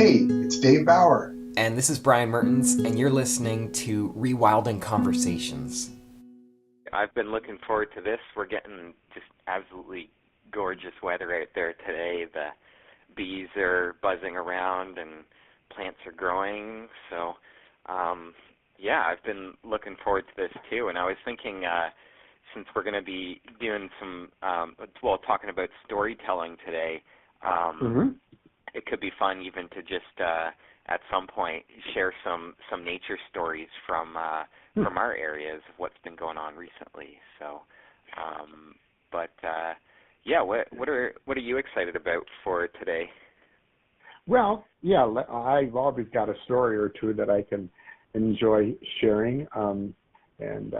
Hey, it's Dave Bauer. And this is Brian Mertens, and you're listening to Rewilding Conversations. I've been looking forward to this. We're getting just absolutely gorgeous weather out there today. The bees are buzzing around and plants are growing. So, I've been looking forward to this too. And I was thinking, since we're going to be doing talking about storytelling today, it could be fun even to just at some point share some nature stories from our areas of what's been going on recently. So, what are you excited about for today? Well, yeah, I've always got a story or two that I can enjoy sharing, and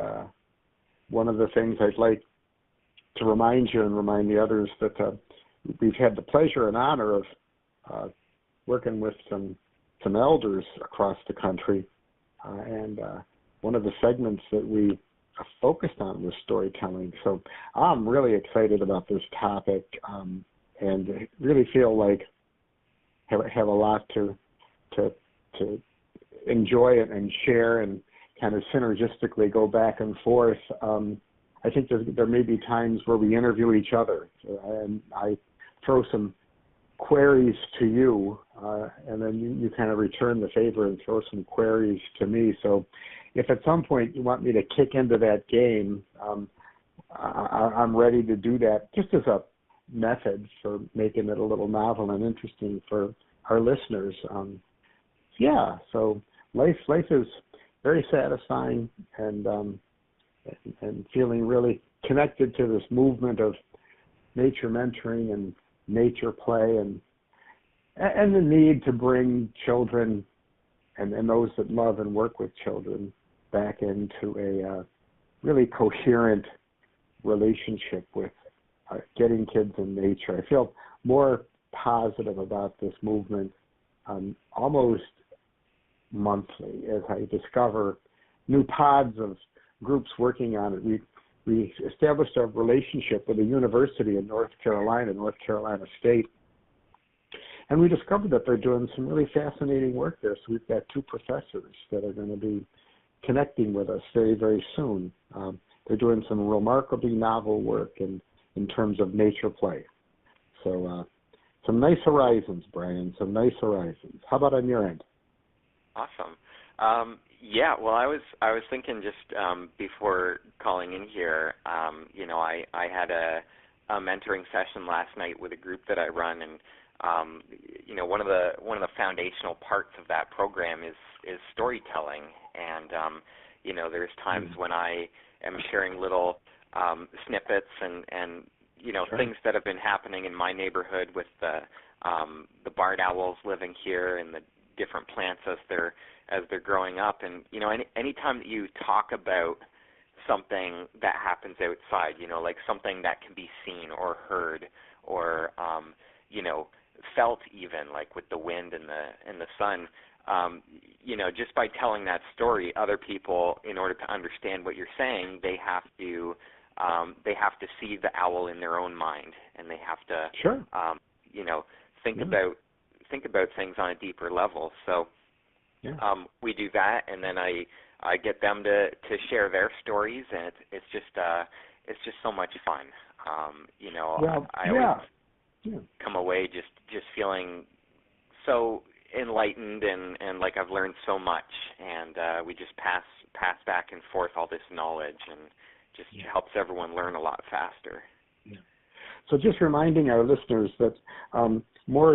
one of the things I'd like to remind you and remind the others that we've had the pleasure and honor of working with some elders across the country, and one of the segments that we focused on was storytelling. So I'm really excited about this topic, and really feel like have a lot to enjoy it and share and kind of synergistically go back and forth. I think there may be times where we interview each other, and I throw some queries to you, and then you kind of return the favor and throw some queries to me. So if at some point you want me to kick into that game, I'm ready to do that, just as a method for making it a little novel and interesting for our listeners. So life is very satisfying, and feeling really connected to this movement of nature mentoring and nature play, and the need to bring children and those that love and work with children back into a really coherent relationship with getting kids in nature. I feel more positive about this movement almost monthly as I discover new pods of groups working on it. We established a relationship with a university in North Carolina State, and we discovered that they're doing some really fascinating work there. So we've got two professors that are going to be connecting with us very, very soon. They're doing some remarkably novel work in terms of nature play. So some nice horizons, Brian, some nice horizons. How about on your end? Awesome. I was thinking just before calling in here, I had a mentoring session last night with a group that I run, and one of the foundational parts of that program is storytelling, and there's times when I am sharing little snippets and Sure. things that have been happening in my neighborhood with the barred owls living here and the different plants as they're growing up. And any time that you talk about something that happens outside, like something that can be seen or heard or felt, even like with the wind and the sun, just by telling that story, other people, in order to understand what you're saying, they have to see the owl in their own mind, and they have to Sure. think about things on a deeper level. So we do that, and then I get them to share their stories, and it's just so much fun. I always come away just feeling so enlightened and like I've learned so much, and we just pass back and forth all this knowledge, and just helps everyone learn a lot faster. Yeah. So just reminding our listeners that more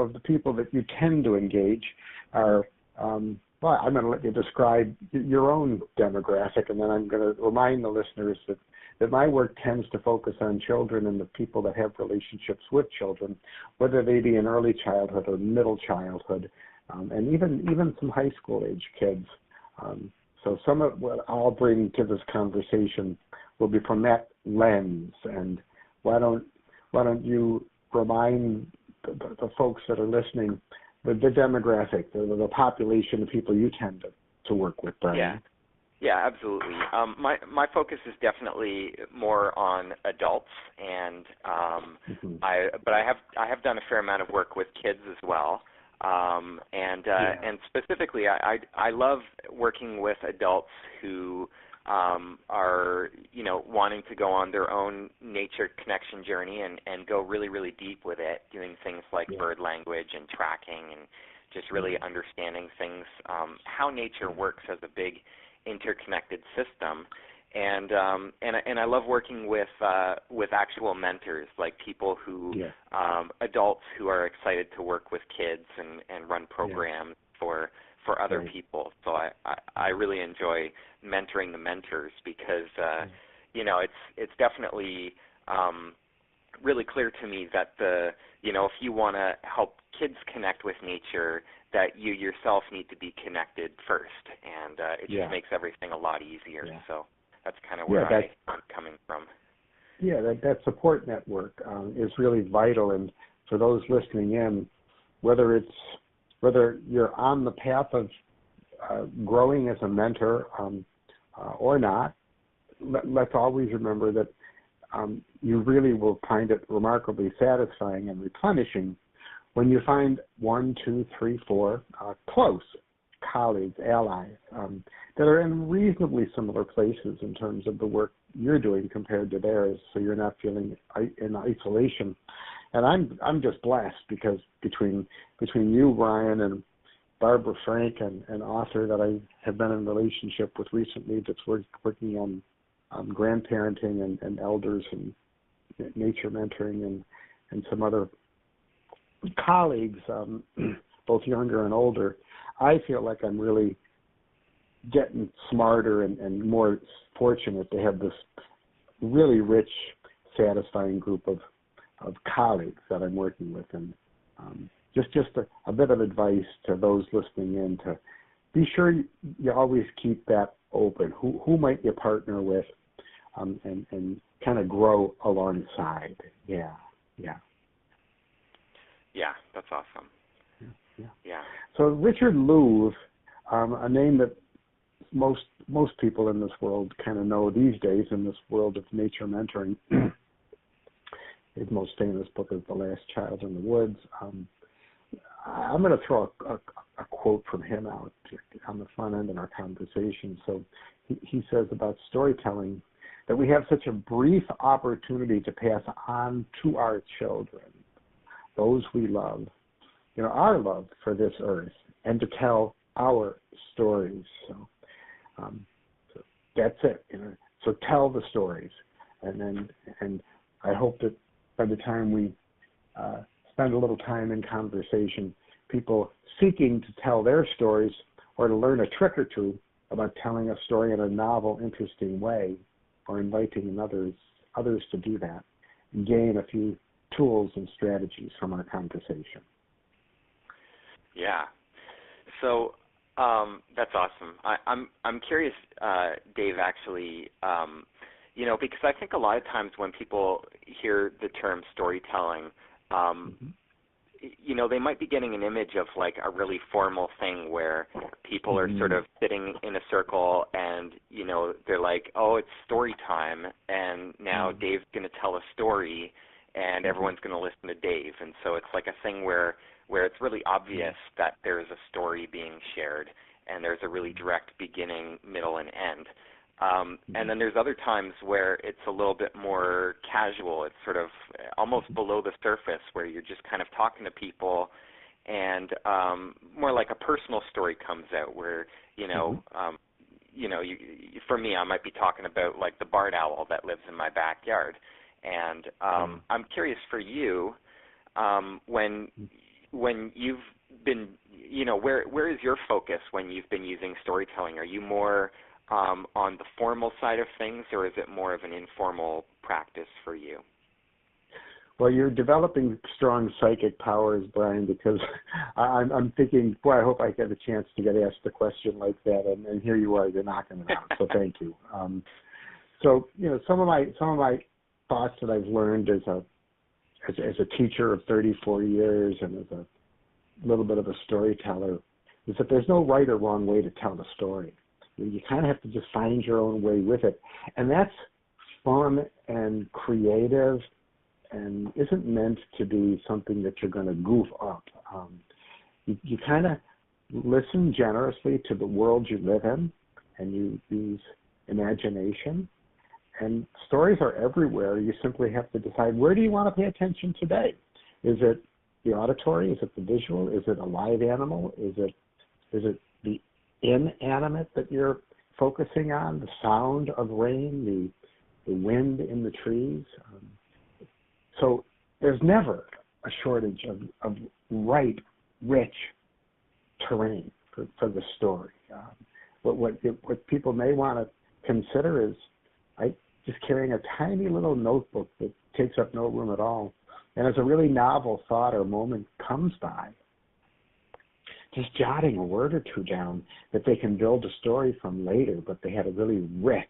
of the people that you tend to engage are, I'm going to let you describe your own demographic, and then I'm going to remind the listeners that my work tends to focus on children and the people that have relationships with children, whether they be in early childhood or middle childhood, and even some high school age kids. So some of what I'll bring to this conversation will be from that lens. And why don't you remind the folks that are listening the demographic, the population of people you tend to work with, Brian? Yeah, absolutely. My focus is definitely more on adults, and I have done a fair amount of work with kids as well. And specifically, I love working with adults who are, wanting to go on their own nature connection journey and go really, really deep with it, doing things like bird language and tracking and just really understanding things, how nature works as a big interconnected system. And I love working with actual mentors, like people who adults who are excited to work with kids and run programs for other people. So I really enjoy mentoring the mentors because it's definitely really clear to me that if you want to help kids connect with nature, that you yourself need to be connected first, and it just makes everything a lot easier. So that's kind of where I'm coming from. Yeah, that support network is really vital. And for those listening in, whether you're on the path of growing as a mentor or not, let's always remember that you really will find it remarkably satisfying and replenishing when you find 1, 2, 3, 4 close colleagues, allies, that are in reasonably similar places in terms of the work you're doing compared to theirs, so you're not feeling in isolation. And I'm just blessed because between you, Brian, and Barbara Frank, an author that I have been in relationship with recently that's working on grandparenting and elders and nature mentoring and some other colleagues, both younger and older, I feel like I'm really getting smarter and more fortunate to have this really rich, satisfying group of colleagues that I'm working with. And just a bit of advice to those listening in to be sure you always keep that open. Who might you partner with and kind of grow alongside? Yeah, that's awesome. Yeah. So Richard Louv, a name that most people in this world kind of know these days in this world of nature mentoring. His most famous book is The Last Child in the Woods. I'm going to throw a quote from him out on the front end of our conversation. So he says about storytelling that we have such a brief opportunity to pass on to our children, those we love, our love for this earth, and to tell our stories. So that's it. So tell the stories, and I hope that by the time we spend a little time in conversation, people seeking to tell their stories or to learn a trick or two about telling a story in a novel, interesting way, or inviting others to do that, and gain a few tools and strategies from our conversation. Yeah. So that's awesome. I'm curious, Dave, actually, because I think a lot of times when people hear the term storytelling, they might be getting an image of like a really formal thing where people are sort of sitting in a circle and, they're like, oh, it's story time, and now Dave's going to tell a story and everyone's going to listen to Dave. And so it's like a thing where it's really obvious that there's a story being shared and there's a really direct beginning, middle, and end. And then there's other times where it's a little bit more casual. It's sort of almost below the surface where you're just kind of talking to people and more like a personal story comes out where, for me, I might be talking about like the barn owl that lives in my backyard. And I'm curious for you, when you've been, where is your focus when you've been using storytelling? Are you more on the formal side of things, or is it more of an informal practice for you? Well, you're developing strong psychic powers, Brian, because I'm thinking, boy, I hope I get a chance to get asked a question like that, and here you are, you're knocking it out. So thank you. So some of my thoughts that I've learned as a teacher of 34 years and as a little bit of a storyteller is that there's no right or wrong way to tell the story. You kind of have to just find your own way with it, and that's fun and creative and isn't meant to be something that you're going to goof up. You kind of listen generously to the world you live in, and you use imagination. And stories are everywhere. You simply have to decide, where do you want to pay attention today? Is it the auditory? Is it the visual? Is it a live animal? Is it the inanimate that you're focusing on? The sound of rain, the wind in the trees. So there's never a shortage of ripe, rich terrain for the story. What people may want to consider is just carrying a tiny little notebook that takes up no room at all. And as a really novel thought or moment comes by, just jotting a word or two down that they can build a story from later, but they had a really rich,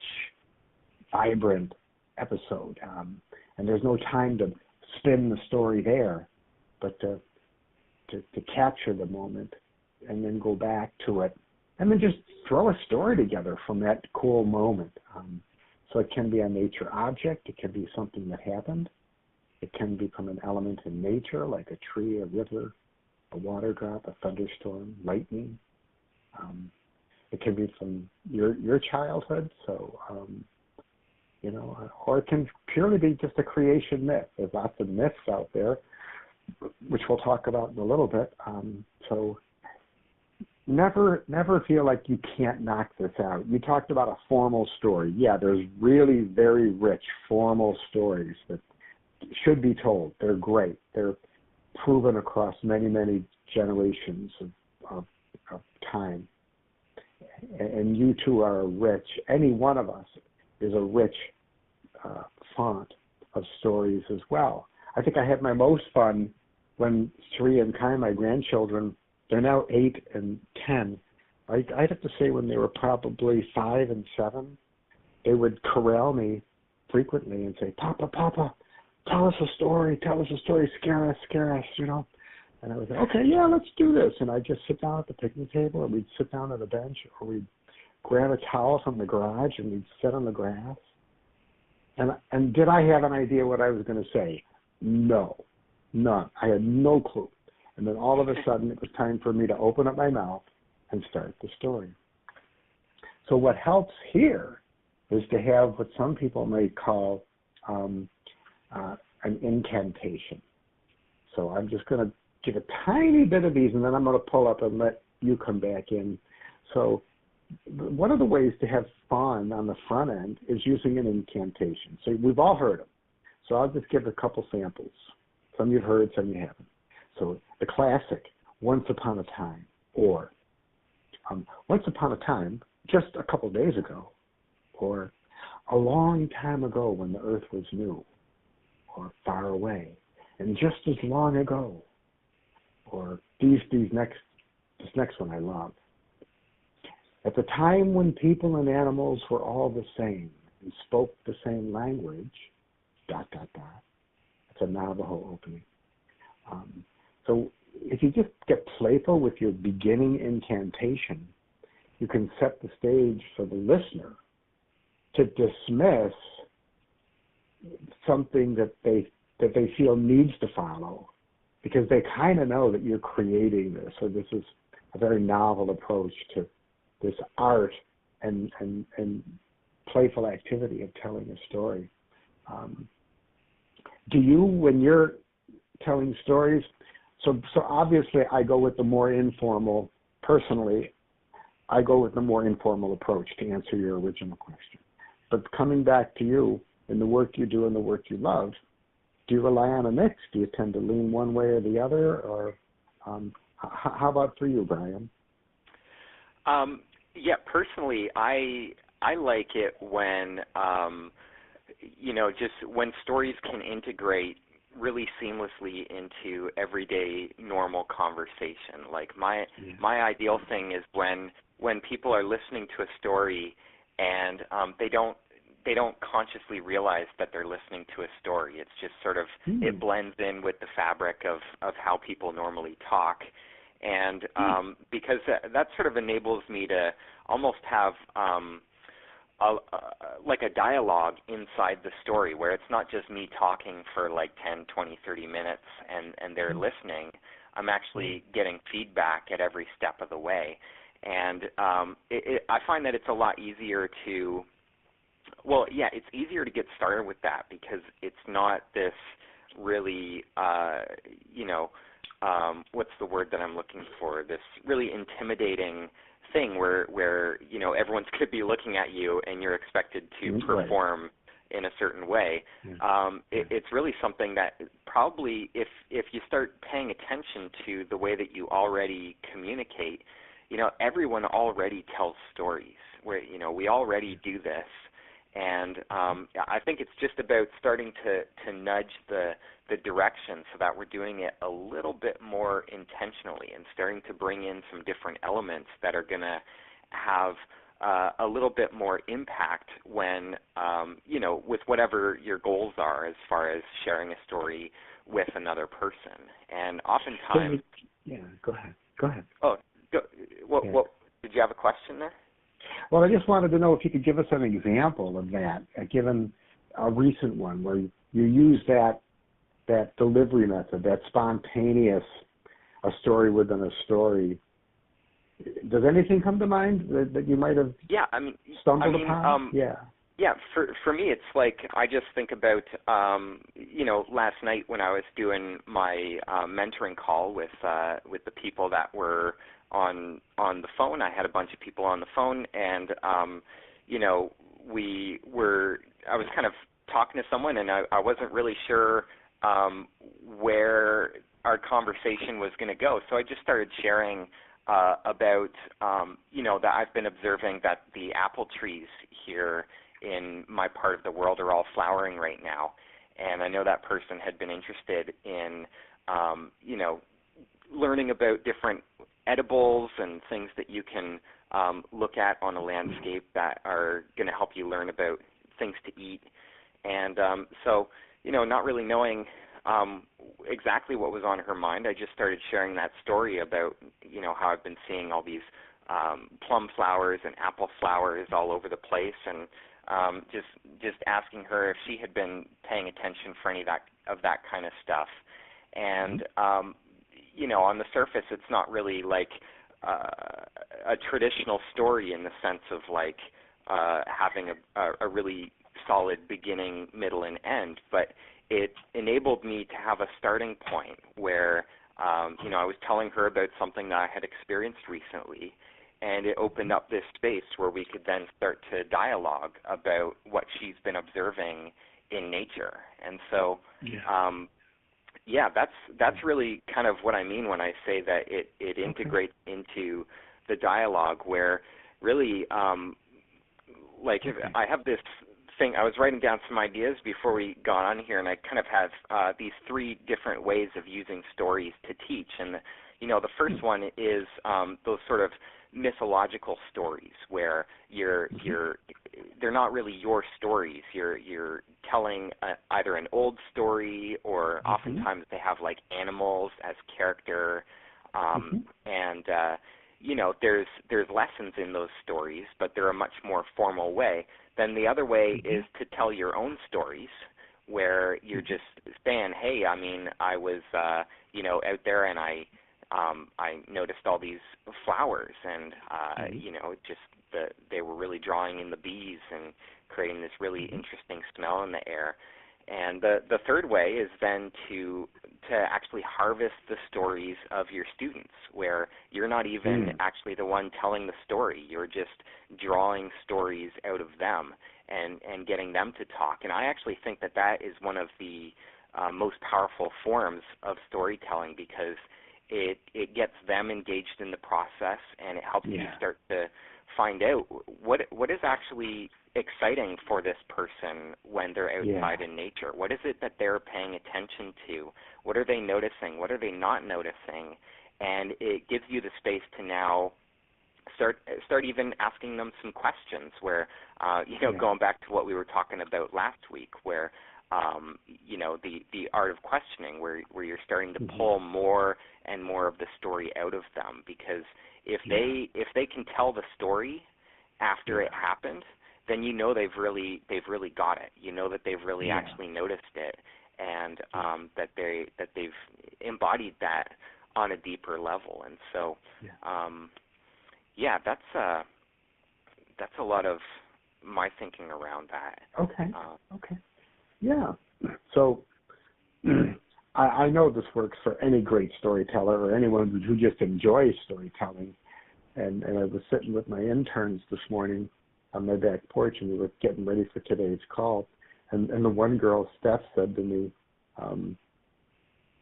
vibrant episode. And there's no time to spin the story there, but to capture the moment and then go back to it and then just throw a story together from that cool moment. So it can be a nature object. It can be something that happened. It can be from an element in nature, like a tree, a river, a water drop, a thunderstorm, lightning. It can be from your childhood. So, or it can purely be just a creation myth. There's lots of myths out there, which we'll talk about in a little bit. So never feel like you can't knock this out. You talked about a formal story. Yeah, there's really very rich formal stories that should be told. They're great. They're proven across many, many generations of time. And you two are rich. Any one of us is a rich font of stories as well. I think I had my most fun when Sri and Kai, my grandchildren, they're now 8 and 10. I'd have to say when they were probably 5 and 7, they would corral me frequently and say, Papa, tell us a story, scare us, And I would say, okay, yeah, let's do this. And I'd just sit down at the picnic table, and we'd sit down at a bench, or we'd grab a towel from the garage, and we'd sit on the grass. And did I have an idea what I was going to say? No, none. I had no clue. And then all of a sudden, it was time for me to open up my mouth and start the story. So what helps here is to have what some people may call an incantation. So I'm just going to give a tiny bit of these, and then I'm going to pull up and let you come back in. So one of the ways to have fun on the front end is using an incantation. So we've all heard them. So I'll just give a couple samples. Some you've heard, some you haven't. So the classic, once upon a time, or once upon a time, just a couple days ago, or a long time ago when the earth was new, or far away, and just as long ago, or this next one I love. At the time when people and animals were all the same and spoke the same language, ... It's a Navajo opening. So if you just get playful with your beginning incantation, you can set the stage for the listener to dismiss something that they feel needs to follow, because they kind of know that you're creating this, or this is a very novel approach to this art and playful activity of telling a story. Do you, when you're telling stories, so obviously I go with the more informal, personally, I go with the more informal approach to answer your original question. But coming back to you, in the work you do and the work you love, do you rely on a mix? Do you tend to lean one way or the other? Or how about for you, Brian? Yeah, personally, I like it when, just when stories can integrate really seamlessly into everyday normal conversation. Like my ideal thing is when people are listening to a story and they don't consciously realize that they're listening to a story. It's just sort of it blends in with the fabric of how people normally talk. And because that sort of enables me to almost have like a dialogue inside the story, where it's not just me talking for like 10, 20, 30 minutes and they're listening. I'm actually getting feedback at every step of the way. And I find that it's a lot easier to, well, yeah, it's easier to get started with that because it's not this really, what's the word that I'm looking for? This really intimidating thing where everyone's going to be looking at you and you're expected to perform in a certain way. It's really something that probably if you start paying attention to the way that you already communicate, everyone already tells stories. We already do this. And I think it's just about starting to nudge the direction so that we're doing it a little bit more intentionally and starting to bring in some different elements that are going to have a little bit more impact when, with whatever your goals are as far as sharing a story with another person. And oftentimes... Go ahead. Oh, what, did you have a question there? Well, I just wanted to know if you could give us an example of that, given a recent one where you use that delivery method, that spontaneous, a story within a story. Does anything come to mind that you might have stumbled upon? Yeah, for me, it's like I just think about, last night when I was doing my mentoring call with the people that were on the phone. I had a bunch of people on the phone, and I was kind of talking to someone, and I wasn't really sure where our conversation was going to go. So I just started sharing about that I've been observing that the apple trees here in my part of the world are all flowering right now, and I know that person had been interested in learning about different edibles and things that you can look at on a landscape that are going to help you learn about things to eat. And so, not really knowing exactly what was on her mind, I just started sharing that story about, how I've been seeing all these plum flowers and apple flowers all over the place, and just asking her if she had been paying attention for any of that kind of stuff. And on the surface, it's not really like a traditional story in the sense of like having a really solid beginning, middle, and end, but it enabled me to have a starting point where, I was telling her about something that I had experienced recently, and it opened up this space where we could then start to dialogue about what she's been observing in nature. And so, that's really kind of what I mean when I say that it integrates into the dialogue where really, I have this thing, I was writing down some ideas before we got on here, and I kind of have these three different ways of using stories to teach. And, the first one is those sort of mythological stories where they're not really your stories. You're telling either an old story, or oftentimes they have like animals as character, and there's lessons in those stories, but they're a much more formal way. Then the other way is to tell your own stories, where you're just saying, hey, I was out there and I noticed all these flowers, and they were really drawing in the bees and creating this really interesting smell in the air. And the third way is then to actually harvest the stories of your students, where you're not even actually the one telling the story. You're just drawing stories out of them and getting them to talk. And I actually think that is one of the most powerful forms of storytelling, because it gets them engaged in the process, and it helps you start to find out what is actually exciting for this person when they're outside in nature. What is it that they're paying attention to? What are they noticing? What are they not noticing? And it gives you the space to now start even asking them some questions where, going back to what we were talking about last week, where, the art of questioning, where you're starting to pull more and more of the story out of them. Because if they can tell the story after it happened, then they've really got it. That they've really actually noticed it, and that they've embodied that on a deeper level. And so, that's a lot of my thinking around that. Okay. Okay. Yeah. So I know this works for any great storyteller or anyone who just enjoys storytelling. And I was sitting with my interns this morning on my back porch, and we were getting ready for today's call. And the one girl, Steph, said to me,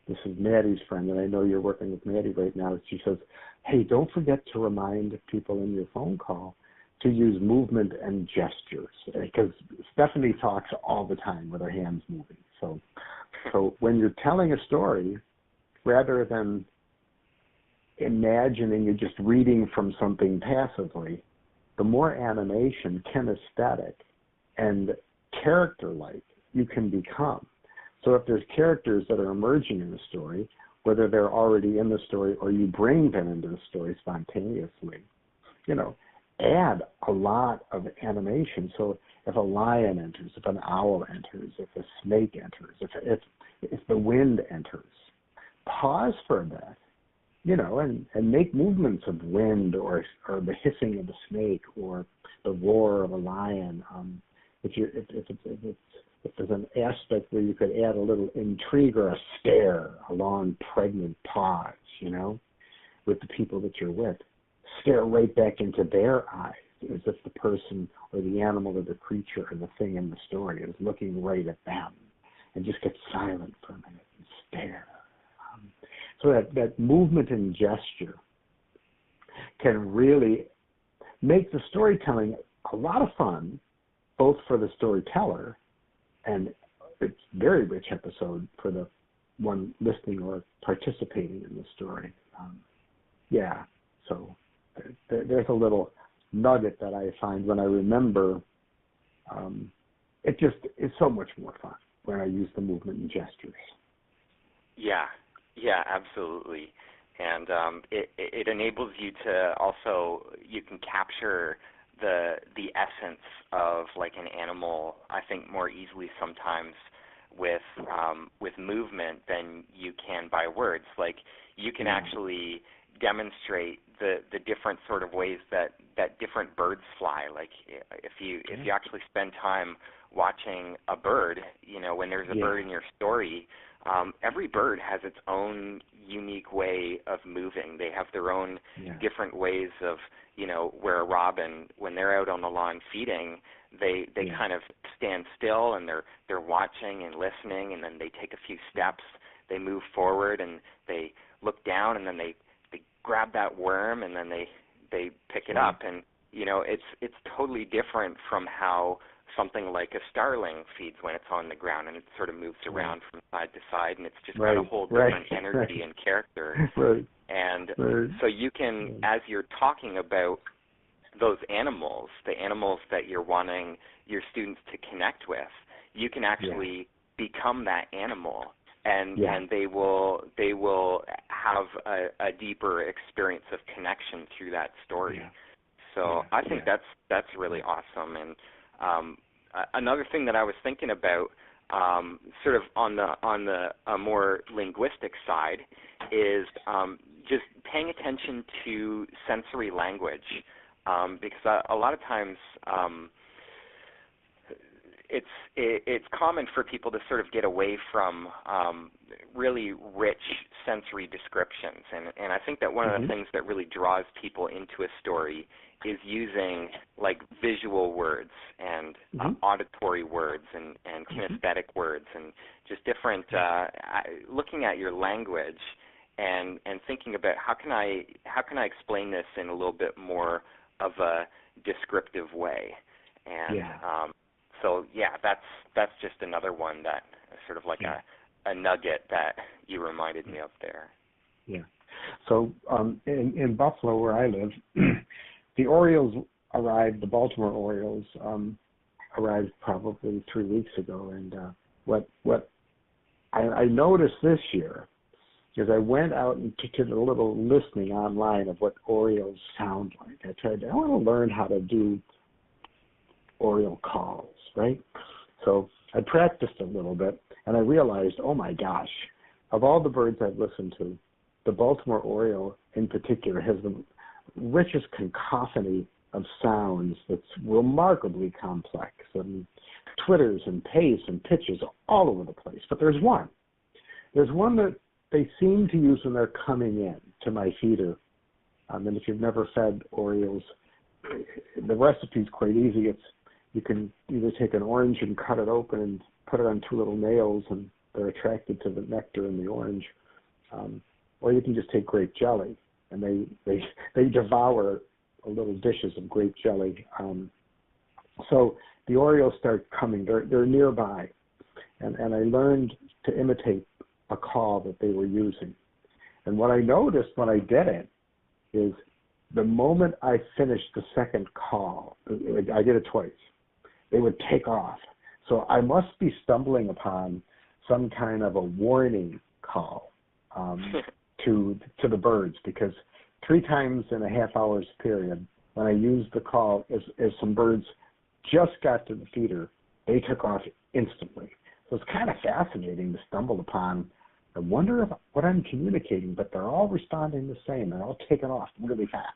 this is Maddie's friend, and I know you're working with Maddie right now. She says, hey, don't forget to remind people in your phone call to use movement and gestures, because Stephanie talks all the time with her hands moving. So when you're telling a story, rather than imagining you're just reading from something passively, the more animation, kinesthetic, and character-like you can become. So if there's characters that are emerging in the story, whether they're already in the story or you bring them into the story spontaneously, add a lot of animation. So if a lion enters, if an owl enters, if a snake enters, if the wind enters, pause for a bit, and make movements of wind or the hissing of a snake or the roar of a lion. If there's an aspect where you could add a little intrigue or a stare, a long pregnant pause, with the people that you're with. Stare right back into their eyes as if the person or the animal or the creature or the thing in the story is looking right at them, and just get silent for a minute and stare. So that movement and gesture can really make the storytelling a lot of fun, both for the storyteller, and it's a very rich episode for the one listening or participating in the story. So there's a little nugget that I find when I remember. It just is so much more fun when I use the movement and gestures. Yeah, absolutely. And it enables you to also, you can capture the essence of like an animal, I think, more easily sometimes with movement than you can by words. Like you can actually demonstrate the different sort of ways that different birds fly. Like if you actually spend time watching a bird, when there's a bird in your story, every bird has its own unique way of moving. They have their own different ways of, where a robin, when they're out on the lawn feeding, they kind of stand still and they're watching and listening, and then they take a few steps, they move forward and they look down, and then they grab that worm, and then they pick it up. And it's totally different from how something like a starling feeds when it's on the ground, and it sort of moves around from side to side, and it's just got a whole different energy and character. And so you can, as you're talking about those animals, the animals that you're wanting your students to connect with, you can actually become that animal, and they will have a deeper experience of connection through that story. So I think that's really awesome. And another thing that I was thinking about, sort of on the more linguistic side, is just paying attention to sensory language, because a lot of times it's common for people to sort of get away from really rich sensory descriptions, and I think that one of the things that really draws people into a story is using like visual words and auditory words and kinesthetic words, and just different looking at your language and thinking about how can I explain this in a little bit more of a descriptive way. And so that's just another one that sort of like a nugget that you reminded me of there. Yeah. So in Buffalo, where I live, the Orioles arrived. The Baltimore Orioles arrived probably 3 weeks ago, and what I noticed this year is I went out and did a little listening online of what Orioles sound like. I want to learn how to do Oriole calls, right? So I practiced a little bit, and I realized, oh my gosh, of all the birds I've listened to, the Baltimore Oriole in particular has the richest cacophony of sounds that's remarkably complex, and twitters and pace and pitches all over the place. But there's one that they seem to use when they're coming in to my feeder. And if you've never fed Orioles, the recipe's quite easy. You can either take an orange and cut it open and put it on two little nails, and they're attracted to the nectar in the orange. Or you can just take grape jelly, and they devour little dishes of grape jelly. So the Orioles start coming. They're nearby, and I learned to imitate a call that they were using. And what I noticed when I did it is the moment I finished the second call, I did it twice, they would take off. So I must be stumbling upon some kind of a warning call to the birds, because 3 times in a half hour's period, when I used the call, as some birds just got to the feeder, they took off instantly. So it's kind of fascinating to stumble upon. I wonder what I'm communicating, but they're all responding the same. They're all taking off really fast.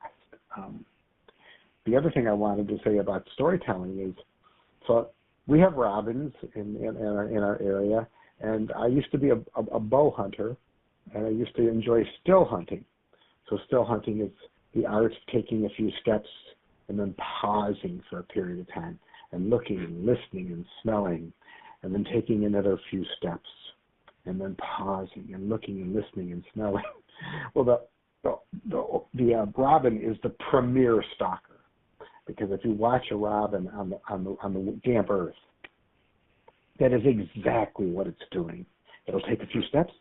The other thing I wanted to say about storytelling is, so we have robins in our area, and I used to be a bow hunter, and I used to enjoy still hunting. So still hunting is the art of taking a few steps and then pausing for a period of time and looking and listening and smelling, and then taking another few steps and then pausing and looking and listening and smelling. Well, the robin is the premier stalker, because if you watch a robin on the damp earth, that is exactly what it's doing. It'll take a few steps,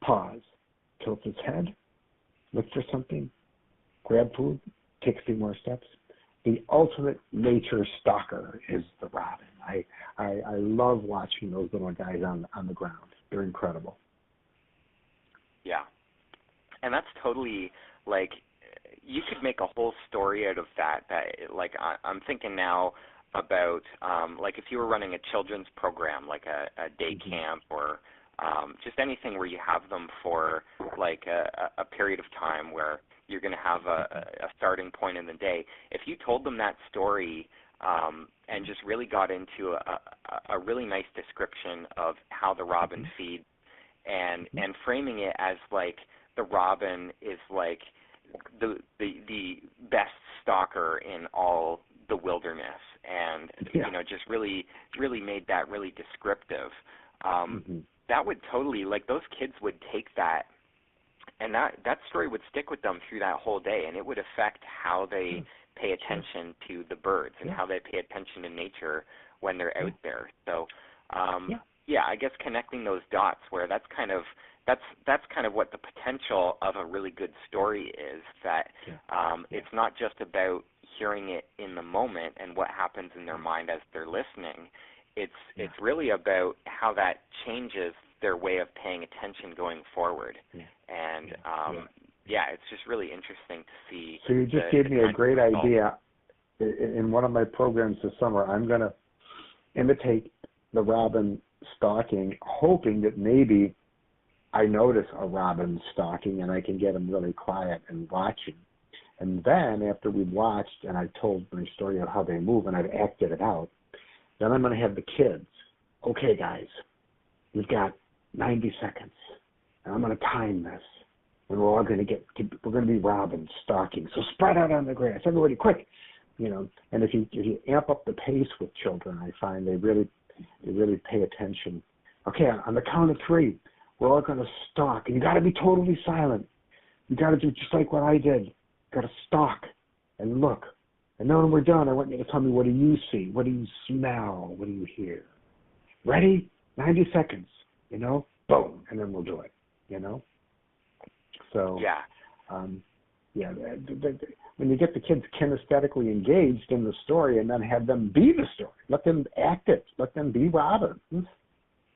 pause, tilt its head, look for something, grab food, take a few more steps. The ultimate nature stalker is the robin. I love watching those little guys on the ground. They're incredible. Yeah. And that's totally, like, you could make a whole story out of that. Like, I'm thinking now about, like, if you were running a children's program, like a day camp, or just anything where you have them for, like, a period of time where you're going to have a starting point in the day. If you told them that story and just really got into a really nice description of how the robin feeds, and framing it as, like, the robin is like the best stalker in all the wilderness, and you know, just really made that really descriptive. That would totally, like, those kids would take that, and that story would stick with them through that whole day, and it would affect how they pay attention to the birds and how they pay attention to nature when they're out there. So, I guess connecting those dots, where that's kind of what the potential of a really good story is. That it's not just about hearing it in the moment and what happens in their mind as they're listening. It's really about how that changes their way of paying attention going forward. And it's just really interesting to see. So you just gave me a great idea. In one of my programs this summer, I'm going to imitate the robin stalking, hoping that maybe I notice a robin stalking and I can get them really quiet and watching. And then after we've watched and I've told my story of how they move and I've acted it out, then I'm going to have the kids. Okay, guys, we've got 90 seconds, and I'm going to time this, and we're all going to be robin stalking. So spread out on the grass, everybody, quick, you know. And if you amp up the pace with children, I find they really pay attention. Okay, on the count of 3, we're all going to stalk, and you got to be totally silent. You got to do just like what I did. You got to stalk and look. And then when we're done, I want you to tell me, what do you see? What do you smell? What do you hear? Ready? 90 seconds, you know? Boom, and then we'll do it, you know? So, when you get the kids kinesthetically engaged in the story and then have them be the story, let them act it, let them be robins.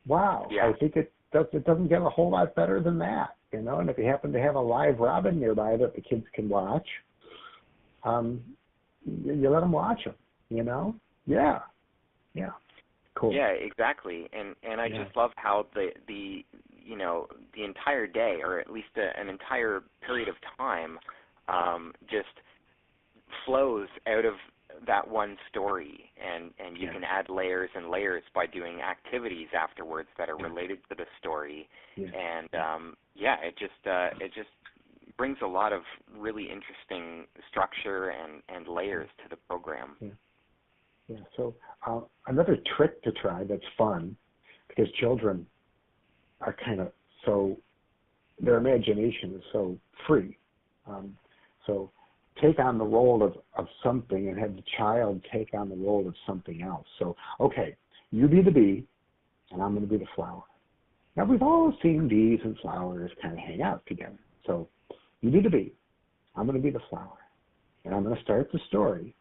Wow, I think it doesn't get a whole lot better than that, you know? And if you happen to have a live robin nearby that the kids can watch, you let them watch them, you know? Yeah. Cool. Yeah, exactly. And I just love how the the entire day, or at least an entire period of time, just flows out of that one story, and you can add layers and layers by doing activities afterwards that are related to the story, and it just brings a lot of really interesting structure and layers to the program. Yeah. So another trick to try that's fun, because children are kind of their imagination is so free. So take on the role of something and have the child take on the role of something else. So, okay, you be the bee, and I'm going to be the flower. Now, we've all seen bees and flowers kind of hang out together. So you be the bee, I'm going to be the flower, and I'm going to start the story.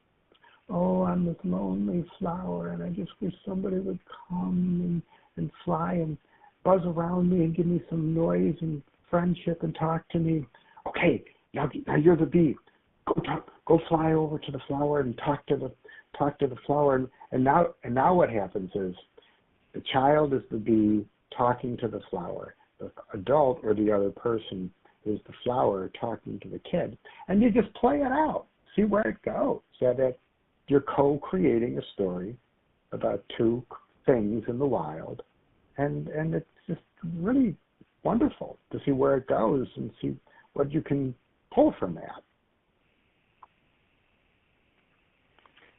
Oh, I'm this lonely flower, and I just wish somebody would come and fly and buzz around me and give me some noise and friendship and talk to me. Okay, now you're the bee. Go fly over to the flower and talk to the flower. And now what happens is the child is the bee talking to the flower. The adult or the other person is the flower talking to the kid. And you just play it out. See where it goes. So that you're co-creating a story about two things in the wild. And it's just really wonderful to see where it goes and see what you can pull from that.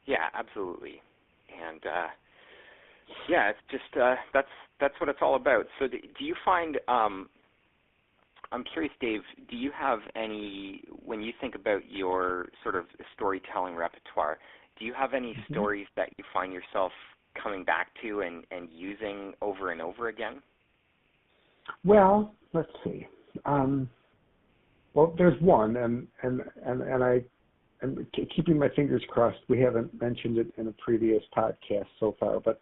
Yeah, absolutely. And it's just that's what it's all about. So do you find I'm curious, Dave, do you have any, when you think about your sort of storytelling repertoire, do you have any stories that you find yourself coming back to and using over and over again? Well, let's see. Well, there's one, and keeping my fingers crossed, we haven't mentioned it in a previous podcast so far, but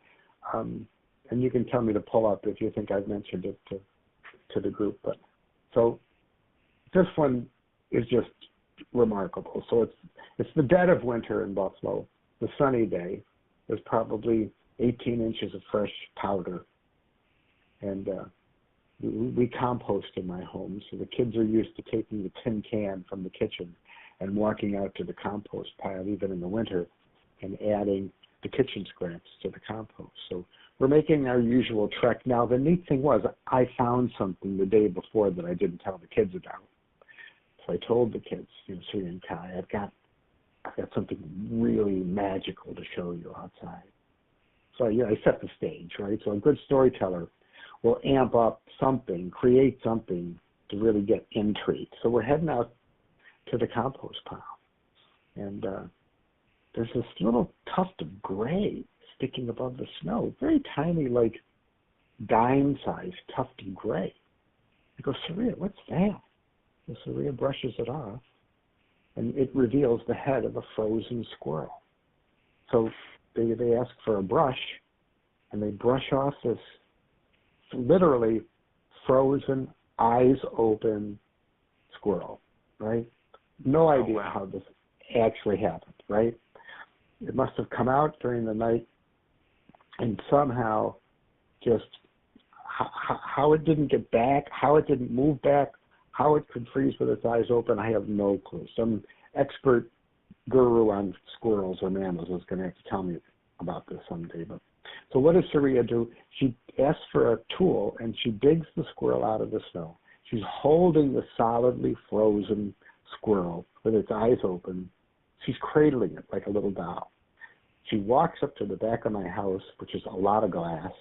and you can tell me to pull up if you think I've mentioned it to the group. But so this one is just remarkable. So it's the dead of winter in Buffalo. The sunny day. There's probably 18 inches of fresh powder, and we compost in my home. So the kids are used to taking the tin can from the kitchen and walking out to the compost pile, even in the winter, and adding the kitchen scraps to the compost. So we're making our usual trek. Now, the neat thing was I found something the day before that I didn't tell the kids about. So I told the kids, Sri and Kai, I've got something really magical to show you outside. So I set the stage, right? So a good storyteller will amp up something, create something to really get intrigue. So we're heading out to the compost pile. And there's this little tuft of gray sticking above the snow, very tiny, like dime-sized tuft of gray. I go, Saria, what's that? And Saria brushes it off, and it reveals the head of a frozen squirrel. So they ask for a brush, and they brush off this literally frozen, eyes open squirrel, right? No idea how this actually happened, right? It must have come out during the night, and somehow just how it didn't get back, how it didn't move back, how it could freeze with its eyes open, I have no clue. Some expert guru on squirrels or mammals is going to have to tell me about this someday. But so what does Saria do? She asks for a tool, and she digs the squirrel out of the snow. She's holding the solidly frozen squirrel with its eyes open. She's cradling it like a little doll. She walks up to the back of my house, which is a lot of glass,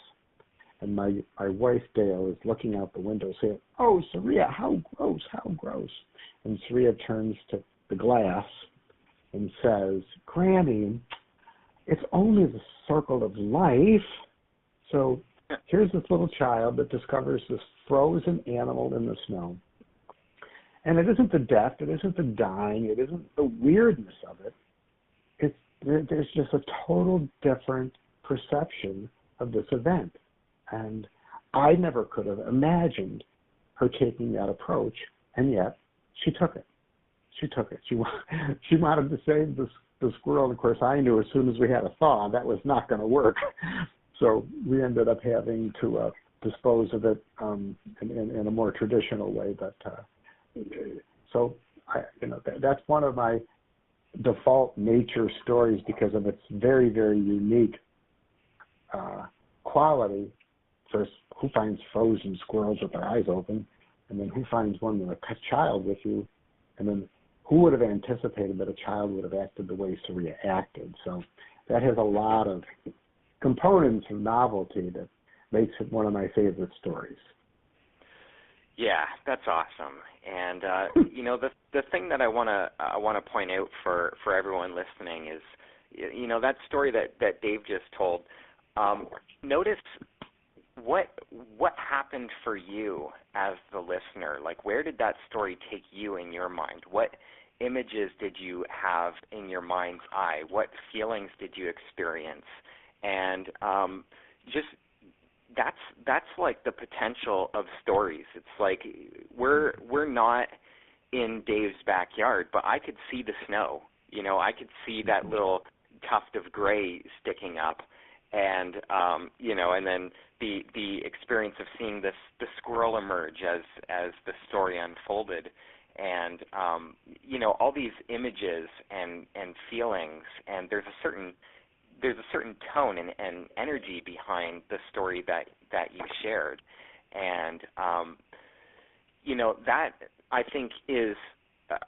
and my wife, Dale, is looking out the window saying, "Oh, Saria, how gross, how gross." And Saria turns to the glass and says, "Granny, it's only the circle of life." So here's this little child that discovers this frozen animal in the snow. And it isn't the death, it isn't the dying, it isn't the weirdness of it. There's just a total different perception of this event. And I never could have imagined her taking that approach, and yet she took it. She took it. She wanted to save the squirrel. Of course, I knew as soon as we had a thaw that was not going to work. So we ended up having to dispose of it in a more traditional way. But so that's one of my default nature stories because of its very, very unique quality. First, who finds frozen squirrels with their eyes open? And then who finds one with a child with you? And then who would have anticipated that a child would have acted the way Saria acted? So that has a lot of components of novelty that makes it one of my favorite stories. Yeah, that's awesome. And the thing that I want to point out for everyone listening is, that story that Dave just told. Notice what happened for you as the listener. Like, where did that story take you in your mind? What images did you have in your mind's eye? What feelings did you experience? And just that's like the potential of stories. It's like we're not in Dave's backyard, but I could see the snow. I could see that little tuft of gray sticking up, and and then the experience of seeing the squirrel emerge as the story unfolded, and all these images and feelings, and there's a certain tone and energy behind the story that you shared, and that I think is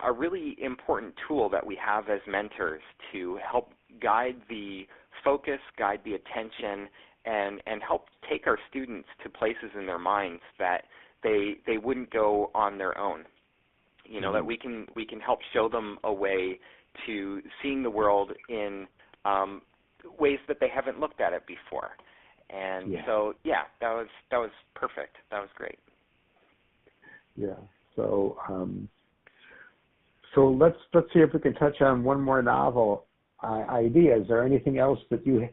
a really important tool that we have as mentors to help guide the focus, guide the attention, and help take our students to places in their minds that they wouldn't go on their own. That we can help show them a way to seeing the world in ways that they haven't looked at it before. And so that was perfect. That was great. Yeah. So so let's see if we can touch on one more novel idea. Is there anything else that you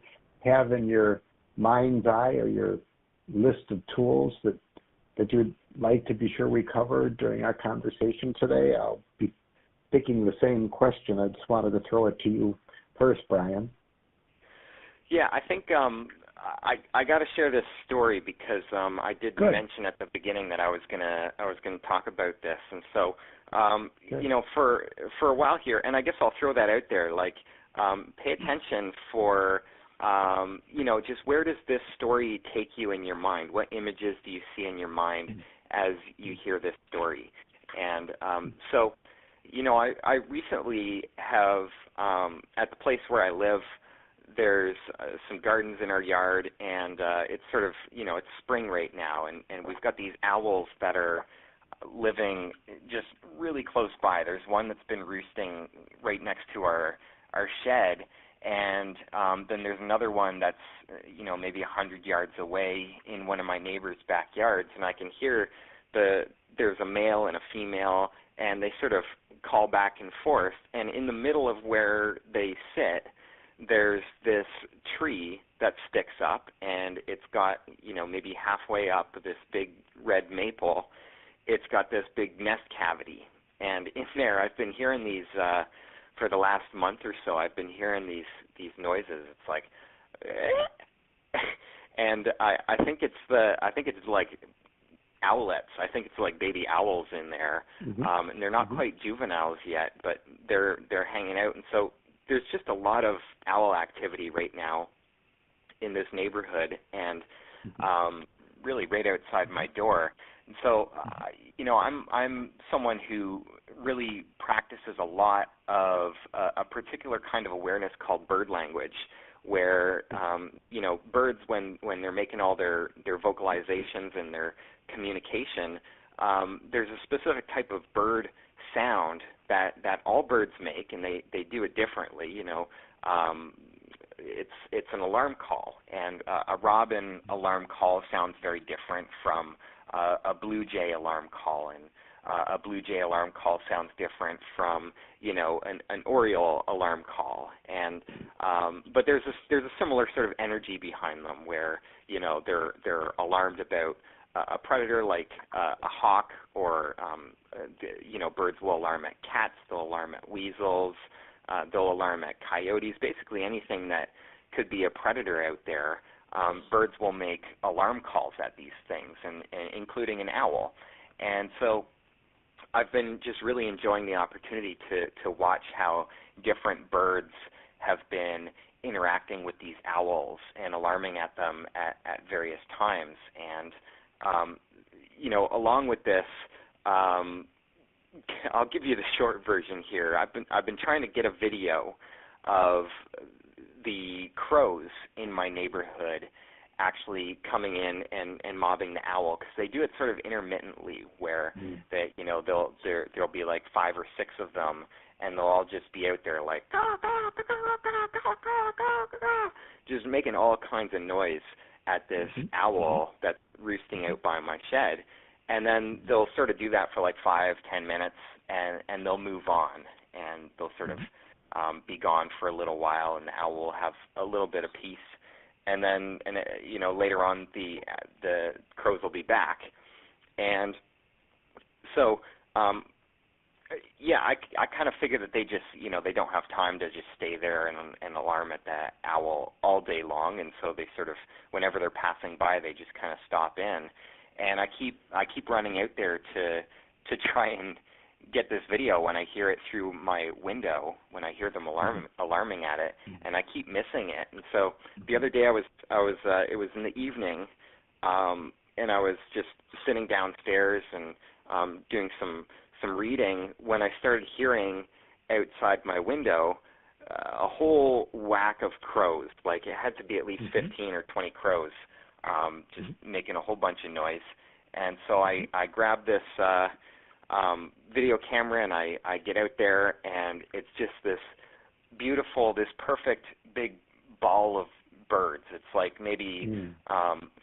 have in your mind's eye or your list of tools that you'd like to be sure we cover during our conversation today? I'll be picking the same question. I just wanted to throw it to you first, Brian. Yeah, I think I got to share this story because I did mention at the beginning that I was gonna talk about this, and so for a while here, and I guess I'll throw that out there. Like, pay attention for just where does this story take you in your mind? What images do you see in your mind as you hear this story? And so I recently have at the place where I live. There's some gardens in our yard, and it's sort of, it's spring right now, and we've got these owls that are living just really close by. There's one that's been roosting right next to our shed, and then there's another one that's, maybe 100 yards away in one of my neighbor's backyards, and I can hear there's a male and a female, and they sort of call back and forth, and in the middle of where they sit, there's this tree that sticks up, and it's got, maybe halfway up this big red maple, it's got this big nest cavity. And in there, I've been hearing these, for the last month or so, I've been hearing these noises. It's like, and I think it's like owlets. I think it's like baby owls in there. And they're not quite juveniles yet, but they're hanging out. And so there's just a lot of owl activity right now in this neighborhood, and really right outside my door. And so, I'm someone who really practices a lot of a particular kind of awareness called bird language, where birds, when they're making all their vocalizations and their communication, there's a specific type of bird sound that all birds make, and they do it differently. It's an alarm call, and a robin alarm call sounds very different from a blue jay alarm call, and a blue jay alarm call sounds different from an Oriole alarm call, and but there's a similar sort of energy behind them where they're alarmed about a predator like a hawk, or birds will alarm at cats, they'll alarm at weasels, they'll alarm at coyotes, basically anything that could be a predator out there. birds will make alarm calls at these things, and including an owl. And so I've been just really enjoying the opportunity to watch how different birds have been interacting with these owls and alarming at them at various times. And along with this, I'll give you the short version here. I've been trying to get a video of the crows in my neighborhood actually coming in and mobbing the owl, because they do it sort of intermittently, where there'll be like 5 or 6 of them, and they'll all just be out there like just making all kinds of noise at this owl that's roosting out by my shed. And then they'll sort of do that for like 5-10 minutes, and they'll move on, and they'll sort of be gone for a little while, and the owl will have a little bit of peace. And then, later on, the crows will be back. And so, I kind of figure that they just, they don't have time to just stay there and alarm at that owl all day long. And so they sort of, whenever they're passing by, they just kind of stop in. And I keep running out there to try and get this video when I hear it through my window, when I hear them alarming at it, and I keep missing it. And so the other day it was in the evening, and I was just sitting downstairs and doing some reading when I started hearing outside my window a whole whack of crows. Like, it had to be at least 15 or 20 crows, just making a whole bunch of noise. And so I grabbed this video camera, and I get out there, and it's just this beautiful, this perfect big ball of birds. It's like maybe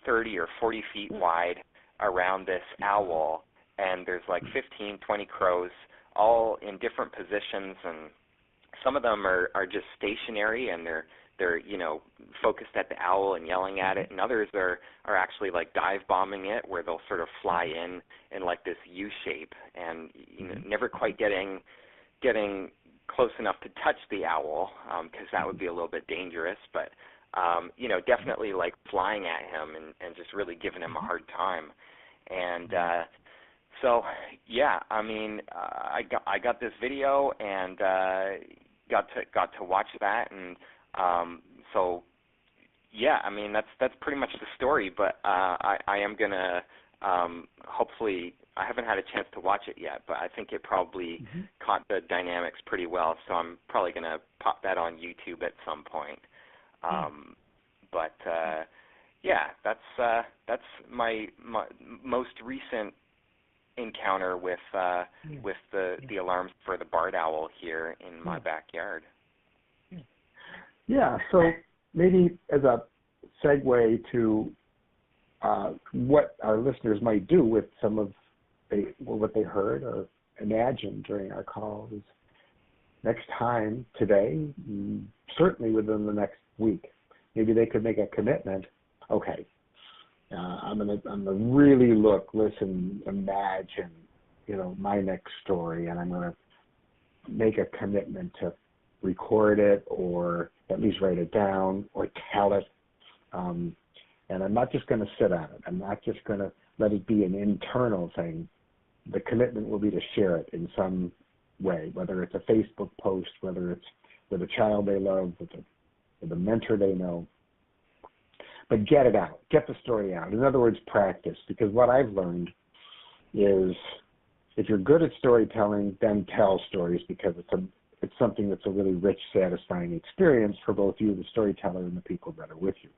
30 or 40 feet wide around this owl, and there's like 15, 20 crows, all in different positions, and some of them are just stationary, and they're focused at the owl and yelling at it, and others are actually like dive bombing it, where they'll sort of fly in like this U shape, and never quite getting close enough to touch the owl, because that would be a little bit dangerous, but definitely like flying at him and just really giving him a hard time. And so I got this video, and got to watch that, and that's pretty much the story. But I am gonna hopefully, I haven't had a chance to watch it yet, but I think it probably caught the dynamics pretty well. So I'm probably gonna pop that on YouTube at some point. That's my most recent encounter with the alarms for the barred owl here in my backyard. Yeah, so maybe as a segue to what our listeners might do with some of what they heard or imagined during our call is, next time, today, certainly within the next week, maybe they could make a commitment. Okay, I'm gonna really look, listen, imagine, my next story, and I'm gonna make a commitment to record it, or at least write it down, or tell it. And I'm not just going to sit on it. I'm not just going to let it be an internal thing. The commitment will be to share it in some way, whether it's a Facebook post, whether it's with a child they love, with a mentor they know. But get it out. Get the story out. In other words, practice. Because what I've learned is, if you're good at storytelling, then tell stories, because it's something that's a really rich, satisfying experience for both you, the storyteller, and the people that are with you.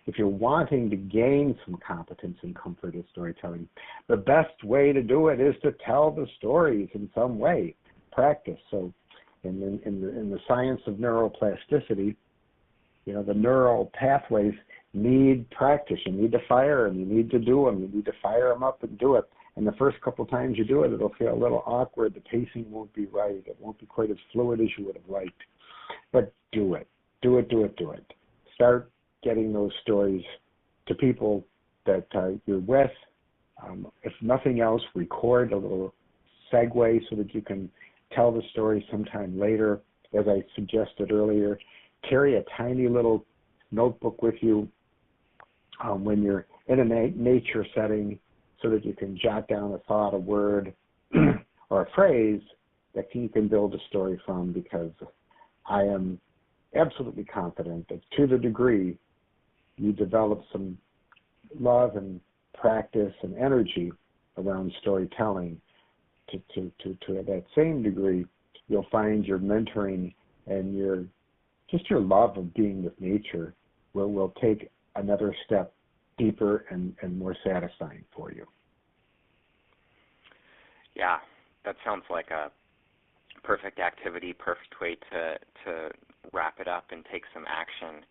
If you're wanting to gain some competence and comfort in storytelling, the best way to do it is to tell the stories in some way. Practice. So in the science of neuroplasticity, the neural pathways need practice. You need to fire them. You need to do them. You need to fire them up and do it. And the first couple times you do it, it'll feel a little awkward. The pacing won't be right. It won't be quite as fluid as you would have liked. But do it. Do it, do it, do it. Start getting those stories to people that you're with. If nothing else, record a little segue so that you can tell the story sometime later. As I suggested earlier, carry a tiny little notebook with you when you're in a nature setting, so that you can jot down a thought, a word, or a phrase that you can build a story from, because I am absolutely confident that to the degree you develop some love and practice and energy around storytelling, to that same degree, you'll find your mentoring and your love of being with nature will take another step deeper and more satisfying for you. Yeah, that sounds like a perfect activity, perfect way to wrap it up and take some action.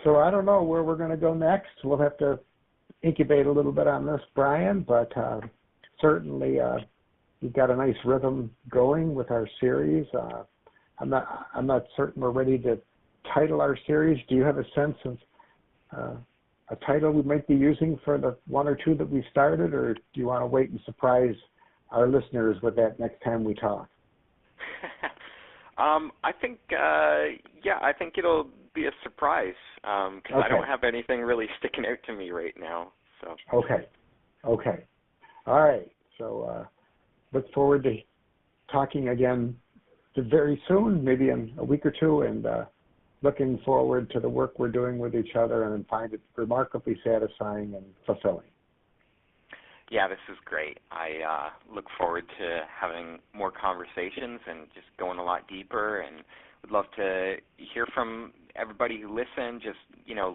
So I don't know where we're going to go next. We'll have to incubate a little bit on this, Brian, but certainly we've got a nice rhythm going with our series. I'm not certain we're ready to title our series. Do you have a sense of a title we might be using for the one or two that we started, or do you want to wait and surprise our listeners with that next time we talk? I think it'll be a surprise, because Okay. I don't have anything really sticking out to me right now. So. Okay. All right. So look forward to talking again very soon, maybe in a week or two, and looking forward to the work we're doing with each other, and find it remarkably satisfying and fulfilling. Yeah, this is great. I look forward to having more conversations and just going a lot deeper, and would love to hear from everybody who listened. Just,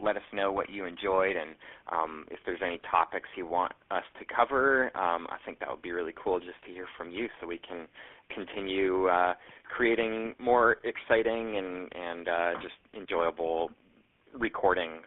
let us know what you enjoyed, and if there's any topics you want us to cover. I think that would be really cool just to hear from you, so we can continue creating more exciting and just enjoyable recordings.